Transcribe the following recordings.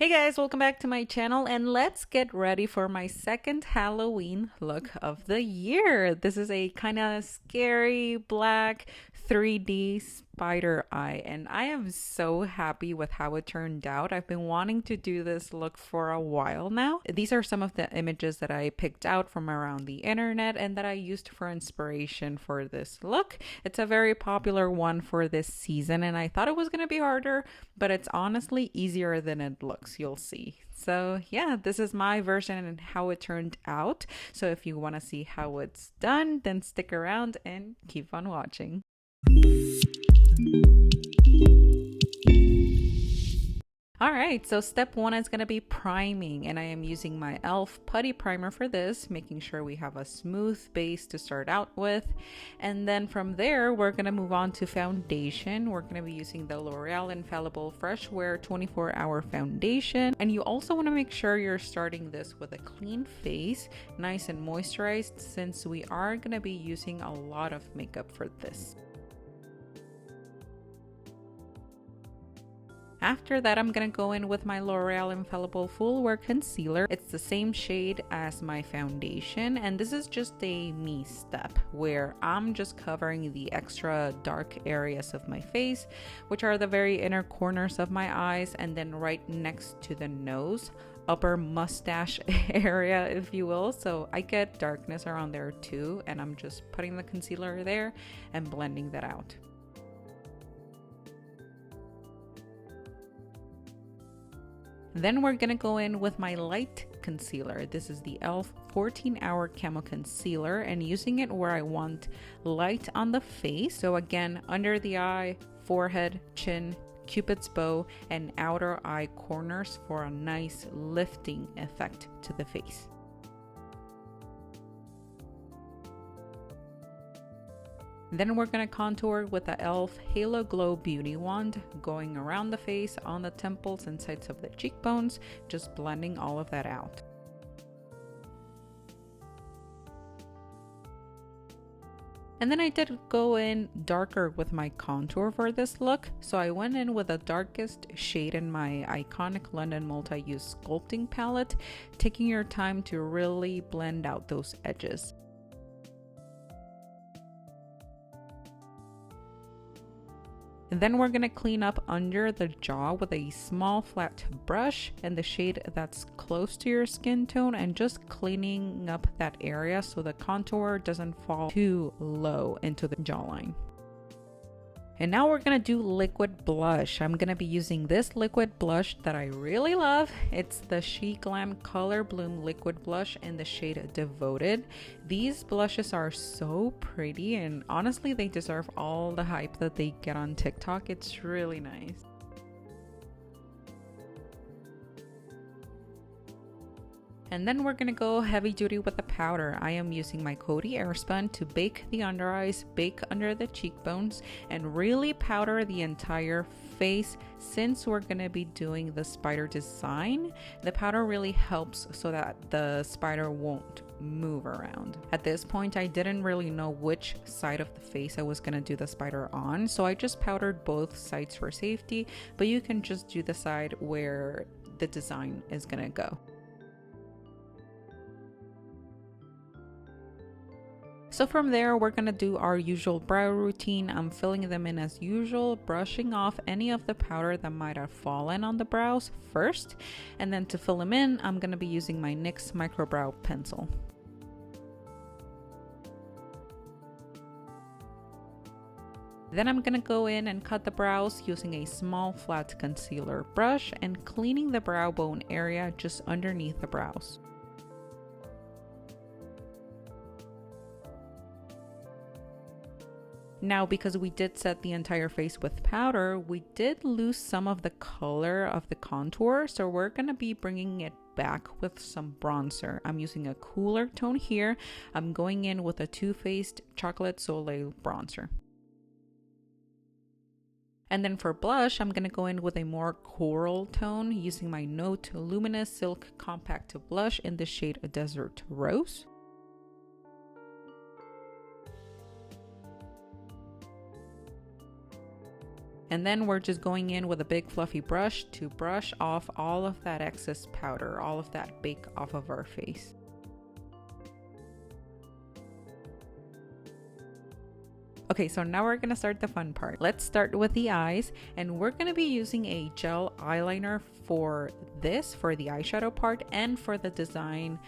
Hey guys, welcome back to my channel and let's get ready for my second Halloween look of the year. This is a kind of scary black 3D spider eye and I am so happy with how it turned out. I've been wanting to do this look for a while now. These are some of the images that I picked out from around the internet and that I used for inspiration for this look. It's a very popular one for this season and I thought it was going to be harder, but it's honestly easier than it looks. You'll see. So yeah, this is my version and how it turned out. So if you want to see how it's done, then stick around and keep on watching. Alright, so step one is going to be priming, and I am using my e.l.f. Putty primer for this, making sure we have a smooth base to start out with. And then from there, we're going to move on to foundation. We're going to be using the L'Oreal Infallible Fresh Wear 24-Hour Foundation. And you also want to make sure you're starting this with a clean face, nice and moisturized, since we are going to be using a lot of makeup for this. After that, I'm going to go in with my L'Oreal Infallible Full Wear Concealer. It's the same shade as my foundation, and this is just a me step where I'm just covering the extra dark areas of my face, which are the very inner corners of my eyes, and then right next to the nose, upper mustache area, if you will. So I get darkness around there too, and I'm just putting the concealer there and blending that out. Then we're going to go in with my light concealer. This is the e.l.f. 14-Hour Camo Concealer, and using it where I want light on the face. So again, under the eye, forehead, chin, cupid's bow, and outer eye corners for a nice lifting effect to the face. Then we're going to contour with the e.l.f. Halo Glow Beauty Wand, going around the face, on the temples and sides of the cheekbones, just blending all of that out. And then I did go in darker with my contour for this look, so I went in with the darkest shade in my iconic London Multi-Use Sculpting palette, taking your time to really blend out those edges. And then we're going to clean up under the jaw with a small flat brush and the shade that's close to your skin tone, and just cleaning up that area so the contour doesn't fall too low into the jawline. And now we're going to do liquid blush. I'm going to be using this liquid blush that I really love. It's the SheGlam Color Bloom Liquid Blush in the shade Devoted. These blushes are so pretty, and honestly they deserve all the hype that they get on TikTok. It's really nice. And then we're going to go heavy duty with the powder. I am using my Coty Airspun to bake the under eyes, bake under the cheekbones, and really powder the entire face. Since we're going to be doing the spider design, the powder really helps so that the spider won't move around. At this point, I didn't really know which side of the face I was going to do the spider on, so I just powdered both sides for safety, but you can just do the side where the design is going to go. So from there, we're going to do our usual brow routine. I'm filling them in as usual, brushing off any of the powder that might have fallen on the brows first. And then to fill them in, I'm going to be using my NYX Micro Brow Pencil. Then I'm going to go in and cut the brows using a small flat concealer brush and cleaning the brow bone area just underneath the brows. Now, because we did set the entire face with powder, we did lose some of the color of the contour, so we're going to be bringing it back with some bronzer. I'm using a cooler tone here. I'm going in with a Too Faced Chocolate Soleil bronzer. And then for blush, I'm going to go in with a more coral tone using my Note Luminous Silk Compact Blush in the shade Desert Rose. And then we're just going in with a big fluffy brush to brush off all of that excess powder, all of that bake off of our face. Okay, so now we're gonna start the fun part. Let's start with the eyes, and we're gonna be using a gel eyeliner for this, for the eyeshadow part, and for the design,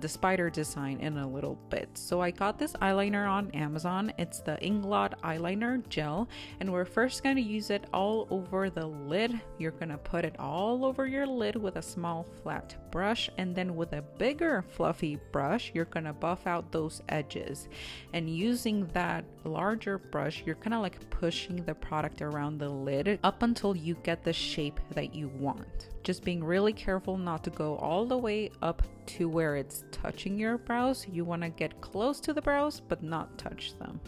the spider design in a little bit. So I got this eyeliner on Amazon. It's the Inglot eyeliner gel, and we're first gonna use it all over the lid. You're gonna put it all over your lid with a small flat brush, and then with a bigger fluffy brush, you're gonna buff out those edges. And using that larger brush, you're kind of like pushing the product around the lid up until you get the shape that you want. Just being really careful not to go all the way up to where it's touching your brows. You want to get close to the brows but not touch them.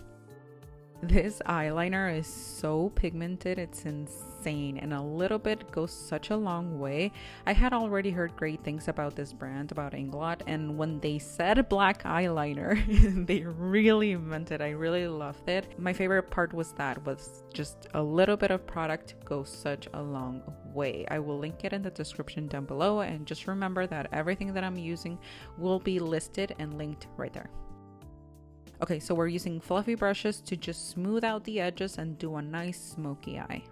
This eyeliner is so pigmented, it's insane, and a little bit goes such a long way. I had already heard great things about this brand, about Inglot, and when they said black eyeliner, they really meant it. I really loved it. My favorite part was just a little bit of product goes such a long way. I will link it in the description down below, and just remember that everything that I'm using will be listed and linked right there. Okay, so we're using fluffy brushes to just smooth out the edges and do a nice smoky eye.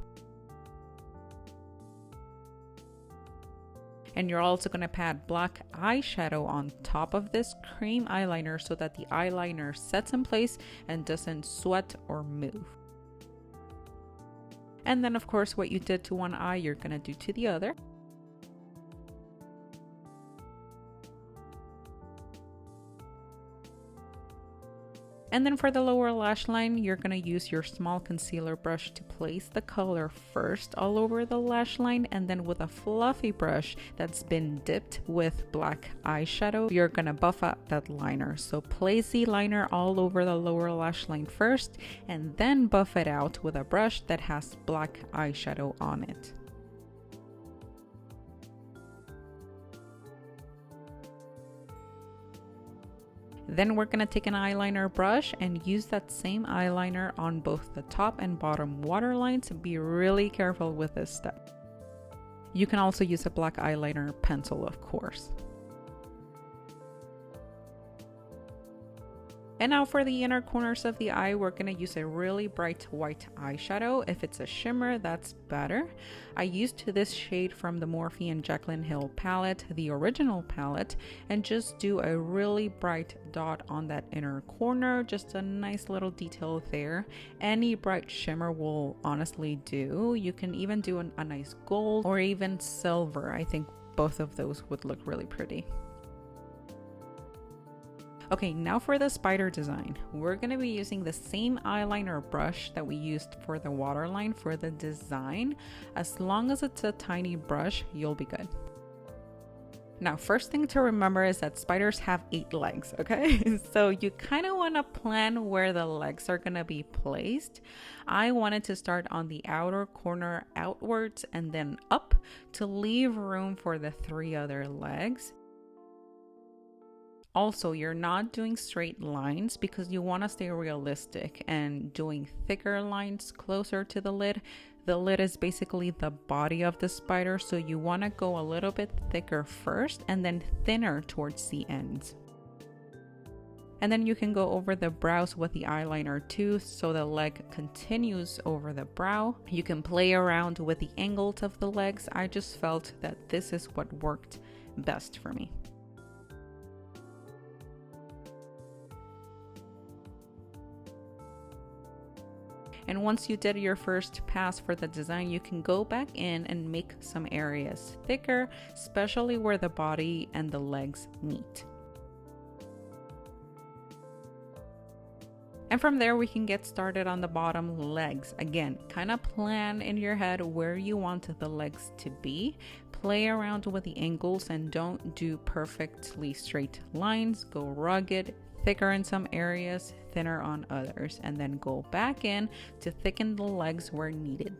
And you're also going to pat black eyeshadow on top of this cream eyeliner so that the eyeliner sets in place and doesn't sweat or move. And then of course what you did to one eye, you're going to do to the other. And then for the lower lash line, you're going to use your small concealer brush to place the color first all over the lash line, and then with a fluffy brush that's been dipped with black eyeshadow, you're going to buff out that liner. So place the liner all over the lower lash line first, and then buff it out with a brush that has black eyeshadow on it. Then we're going to take an eyeliner brush and use that same eyeliner on both the top and bottom waterlines. Be really careful with this step. You can also use a black eyeliner pencil, of course. And now for the inner corners of the eye, we're going to use a really bright white eyeshadow. If it's a shimmer, that's better. I used this shade from the Morphe and Jaclyn Hill palette, the original palette, and just do a really bright dot on that inner corner, just a nice little detail there. Any bright shimmer will honestly do. You can even do a nice gold or even silver. I think both of those would look really pretty. Okay, now for the spider design. We're going to be using the same eyeliner brush that we used for the waterline for the design. As long as it's a tiny brush, you'll be good. Now, first thing to remember is that spiders have 8 legs, okay? So you kind of want to plan where the legs are going to be placed. I wanted to start on the outer corner outwards and then up to leave room for the 3 other legs. Also, you're not doing straight lines because you want to stay realistic and doing thicker lines closer to the lid. The lid is basically the body of the spider, so you want to go a little bit thicker first and then thinner towards the ends. And then you can go over the brows with the eyeliner too, so the leg continues over the brow. You can play around with the angles of the legs. I just felt that this is what worked best for me. And once you did your first pass for the design, you can go back in and make some areas thicker, especially where the body and the legs meet. And from there, we can get started on the bottom legs. Again, kind of plan in your head where you want the legs to be. Play around with the angles and don't do perfectly straight lines. Go rugged, thicker in some areas, thinner on others, and then go back in to thicken the legs where needed.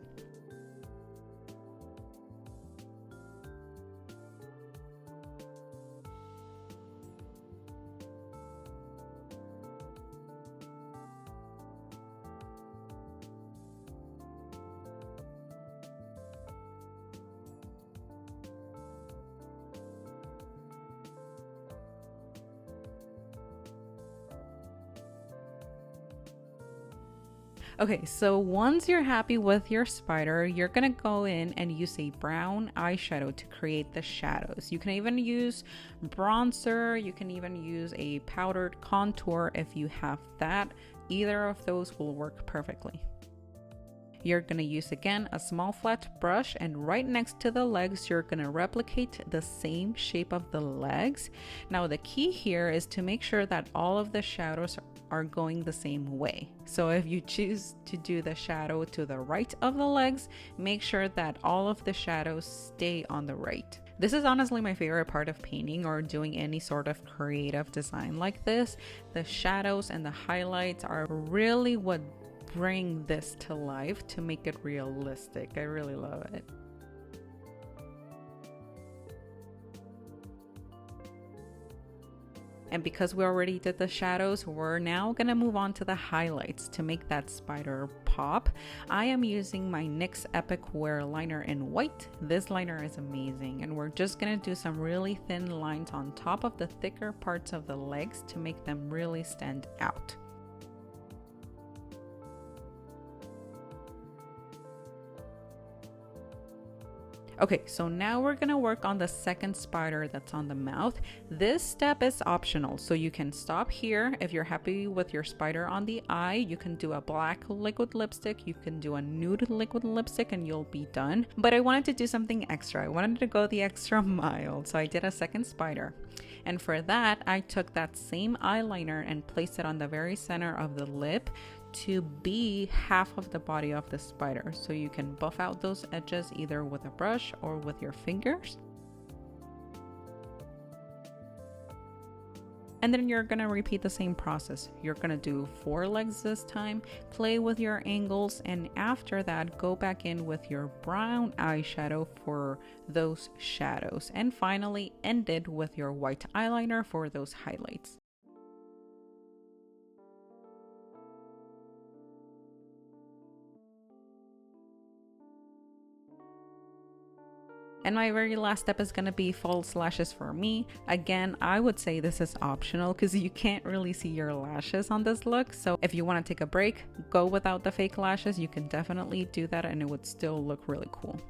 Okay, so once you're happy with your spider, you're gonna go in and use a brown eyeshadow to create the shadows. You can even use bronzer, you can even use a powdered contour if you have that. Either of those will work perfectly. You're gonna use again a small flat brush, and right next to the legs you're gonna replicate the same shape of the legs. Now the key here is to make sure that all of the shadows are going the same way. So if you choose to do the shadow to the right of the legs, make sure that all of the shadows stay on the right. This is honestly my favorite part of painting or doing any sort of creative design like this. The shadows and the highlights are really what bring this to life to make it realistic. I really love it. And because we already did the shadows, we're now gonna move on to the highlights to make that spider pop. I am using my NYX Epic Wear liner in white. This liner is amazing, and we're just gonna do some really thin lines on top of the thicker parts of the legs to make them really stand out. Okay, so now we're gonna work on the second spider that's on the mouth. This step is optional, so you can stop here. If you're happy with your spider on the eye, you can do a black liquid lipstick, you can do a nude liquid lipstick, and you'll be done. But I wanted to do something extra. I wanted to go the extra mile, so I did a second spider. And for that, I took that same eyeliner and placed it on the very center of the lip to be half of the body of the spider. So you can buff out those edges either with a brush or with your fingers. And then you're gonna repeat the same process. You're gonna do 4 legs this time, play with your angles, and after that, go back in with your brown eyeshadow for those shadows. And finally, end it with your white eyeliner for those highlights. And my very last step is going to be false lashes for me. Again, I would say this is optional because you can't really see your lashes on this look. So if you want to take a break, go without the fake lashes. You can definitely do that and it would still look really cool.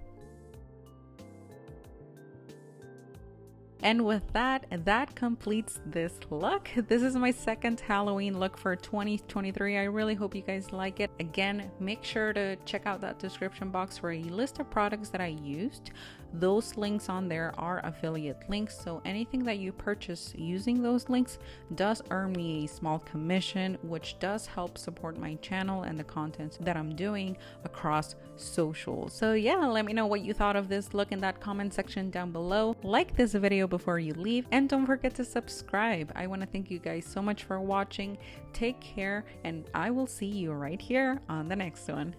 And with that, that completes this look. This is my second Halloween look for 2023. I really hope you guys like it. Again, make sure to check out that description box for a list of products that I used. Those links on there are affiliate links, so anything that you purchase using those links does earn me a small commission, which does help support my channel and the content that I'm doing across social. So yeah, let me know what you thought of this look in that comment section down below. Like this video before you leave, and don't forget to subscribe. I want to thank you guys so much for watching. Take care, and I will see you right here on the next one.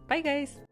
Bye guys.